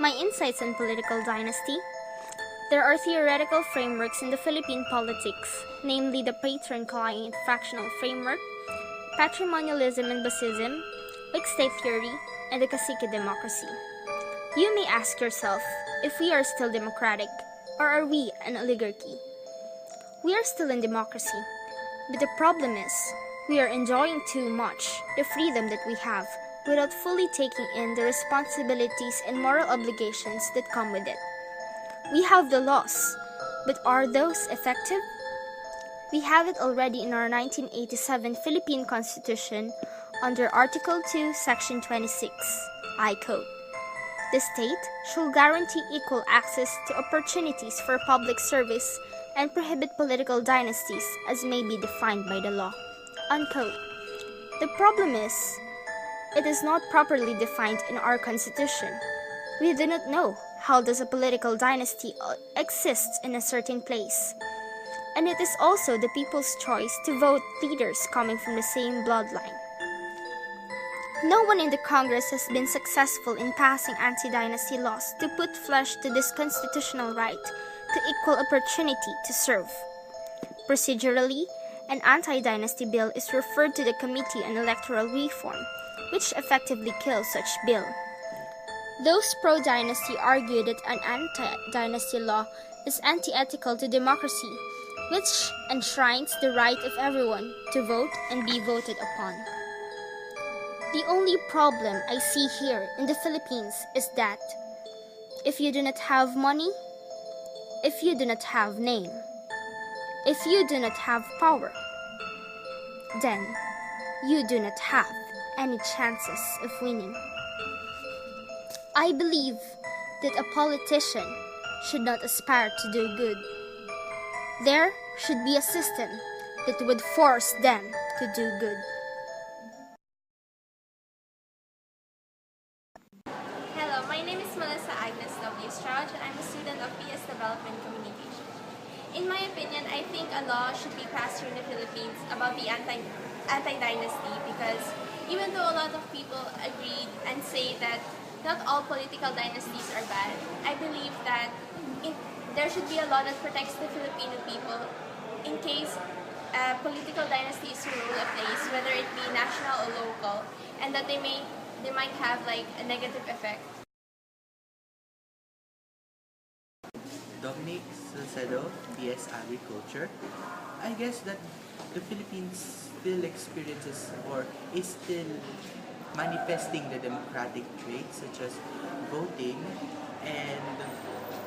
My insights on political dynasty. There are theoretical frameworks in the Philippine politics, namely the patron-client fractional framework, patrimonialism and basism, weak state theory, and the cacique democracy. You may ask yourself if we are still democratic, or are we an oligarchy? We are still in democracy, but the problem is, we are enjoying too much the freedom that we have without fully taking in the responsibilities and moral obligations that come with it. We have the laws, but are those effective? We have it already in our 1987 Philippine Constitution under Article 2, Section 26. I quote, "The state shall guarantee equal access to opportunities for public service and prohibit political dynasties as may be defined by the law." Unquote. The problem is, it is not properly defined in our Constitution. We do not know how does a political dynasty exists in a certain place. And it is also the people's choice to vote leaders coming from the same bloodline. No one in the Congress has been successful in passing anti-dynasty laws to put flesh to this constitutional right to equal opportunity to serve. Procedurally, an anti-dynasty bill is referred to the Committee on Electoral Reform, which effectively kills such bill. Those pro-dynasty argue that an anti-dynasty law is antithetical to democracy, which enshrines the right of everyone to vote and be voted upon. The only problem I see here in the Philippines is that if you do not have money, if you do not have name, if you do not have power, then you do not have any chances of winning. I believe that a politician should not aspire to do good. There should be a system that would force them to do good. Hello, my name is Melissa Agnes W. Stroud, and I'm a student of PS Development Communication. In my opinion, I think a law should be passed here in the Philippines about the anti-dynasty because even though a lot of people agreed and say that not all political dynasties are bad, I believe that there should be a law that protects the Filipino people in case a political dynasty is to rule a place, whether it be national or local, and that they might have like a negative effect. Dominic Salcedo, BS Agriculture. I guess that the Philippines still experiences or is still manifesting the democratic traits such as voting and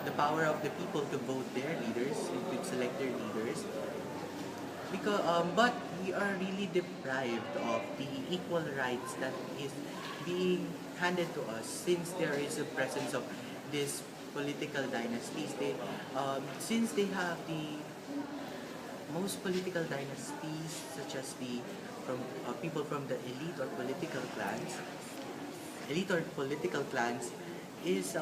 the power of the people to vote their leaders and to select their leaders. But we are really deprived of the equal rights that is being handed to us since there is a presence of these political dynasties. Since they have the most political dynasties, such as people from the elite or political clans, is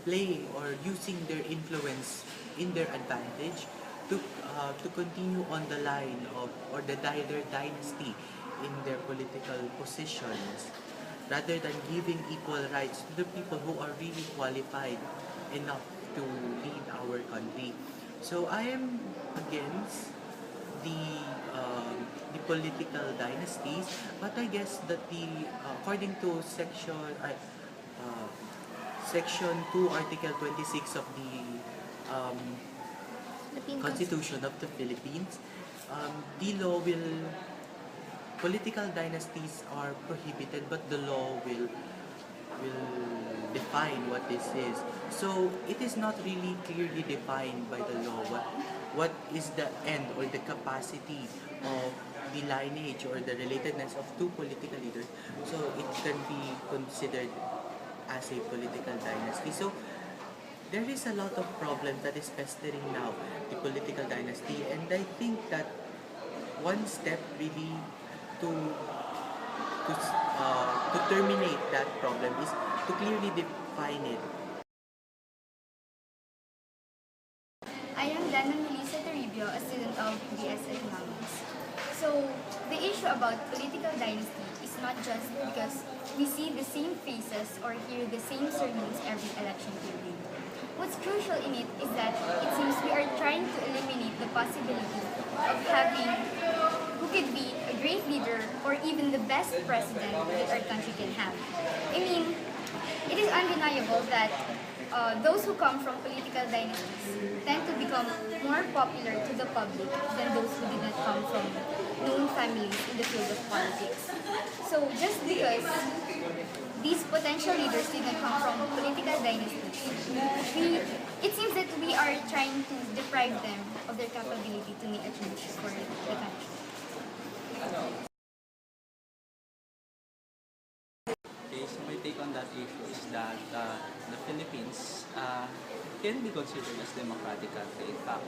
playing or using their influence in their advantage to continue on the line of or their dynasty in their political positions, rather than giving equal rights to the people who are really qualified enough to lead our country. So I am against the political dynasties, but I guess that according to section 2, article 26 of the Constitution of the Philippines, political dynasties are prohibited, but the law will define what this is. So it is not really clearly defined by the law what is the end or the capacity of the lineage or the relatedness of two political leaders. So it can be considered as a political dynasty. So there is a lot of problems that is festering now, the political dynasty, and I think that one step really to terminate that problem is to clearly define it. I am Dana Melissa Toribio, a student of BS Economics. So, the issue about political dynasty is not just because we see the same faces or hear the same sermons every election period. What's crucial in it is that it seems we are trying to eliminate the possibility of having who could be a great leader or even the best president that our country can have. I mean, it is undeniable that those who come from political dynasties tend to become more popular to the public than those who did not come from known families in the field of politics. So just because these potential leaders did not come from political dynasties, it seems that we are trying to deprive them of their capability to make a change for the country. Okay, so my take on that issue is that the Philippines can be considered as democratic country. In fact,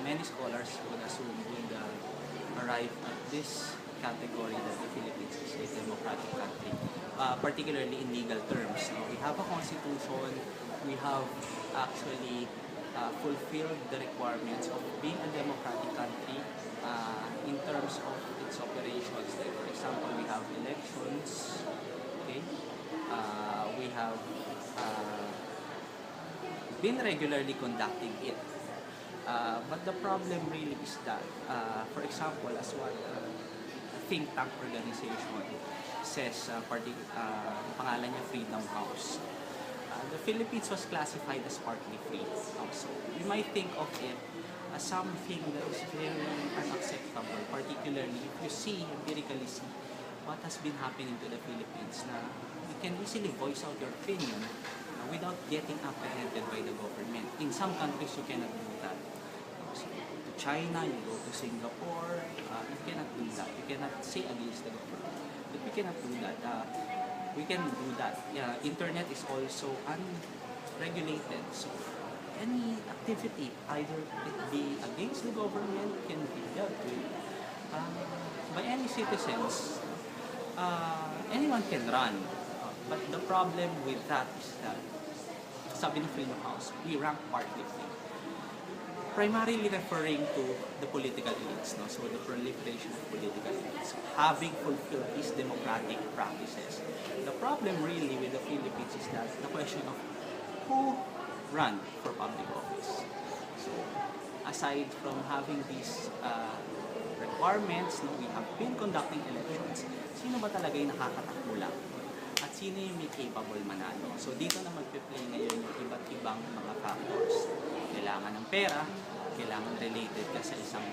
many scholars would assume would arrive at this category that the Philippines is a democratic country, particularly in legal terms. We have a constitution, we have actually fulfilled the requirements of being a democratic country in terms of its operations. Like for example, we have elections, okay? We have been regularly conducting it. But the problem really is that, for example, as what think tank organization says, pangalan niya Freedom House. The Philippines was classified as partly free. So we might think of it as something that is very unacceptable, particularly if you see, empirically see, what has been happening to the Philippines na you can easily voice out your opinion without getting apprehended by the government. In some countries, you cannot do that. So, you go to China, you go to Singapore, you cannot do that. You cannot say against the government. But we cannot do that. We can do that. Internet is also unregulated. So, any activity, either it be against the government, can be dealt with by any citizens. Anyone can run. But the problem with that is that, sabi ng Freedom House, we rank partly free. Primarily referring to the political elites, no? So the proliferation of political elites, having fulfilled these democratic practices. The problem really with the Philippines is that the question of who run for public office. So aside from having these requirements, no, we have been conducting elections, sino ba talaga yung nakakatakbo lang? At sino yung may capable manalo? So dito na magpe-play ngayon yung iba't ibang mga factors. Kailangan ng pera, kailangan related ka sa isang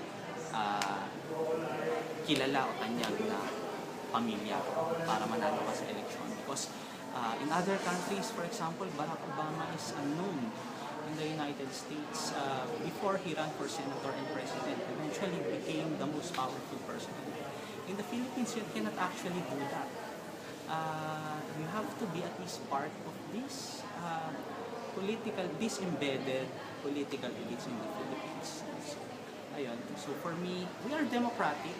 kilala o kanyang na pamilya para manalo ka sa election. Because in other countries, for example, Barack Obama is unknown in the United States. Before he ran for senator and president, eventually became the most powerful person. In the Philippines, you cannot actually do that. You have to be at least part of this these embedded political elites in the Philippines. So, ayun. So for me, we are democratic,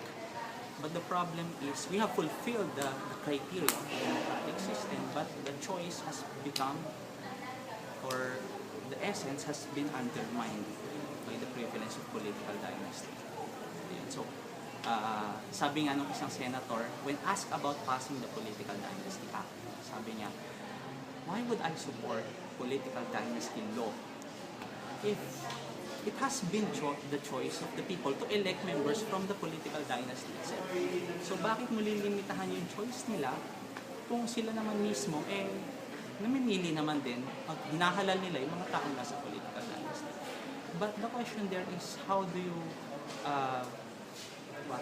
but the problem is we have fulfilled the criteria of the democratic system, but the choice has become, or the essence has been undermined by the prevalence of political dynasty. Ayun. So, sabi nga nung isang senator, when asked about passing the Political Dynasty Act, sabi niya, why would I support political dynasty law if it has been the choice of the people to elect members from the political dynasty itself? So bakit mo lilimitahan yung choice nila kung sila naman mismo namimili naman din pag hinahalal nila yung mga taong nasa political dynasty? But the question there is, how do you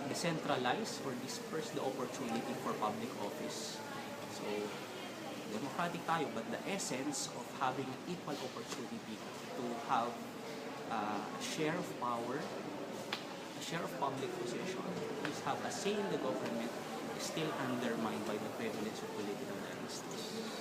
decentralize or disperse the opportunity for public office? So, democratic tayo, but the essence of having an equal opportunity to have a share of power, a share of public possession, is have a say in the government, is still undermined by the prevalence of political dynasties.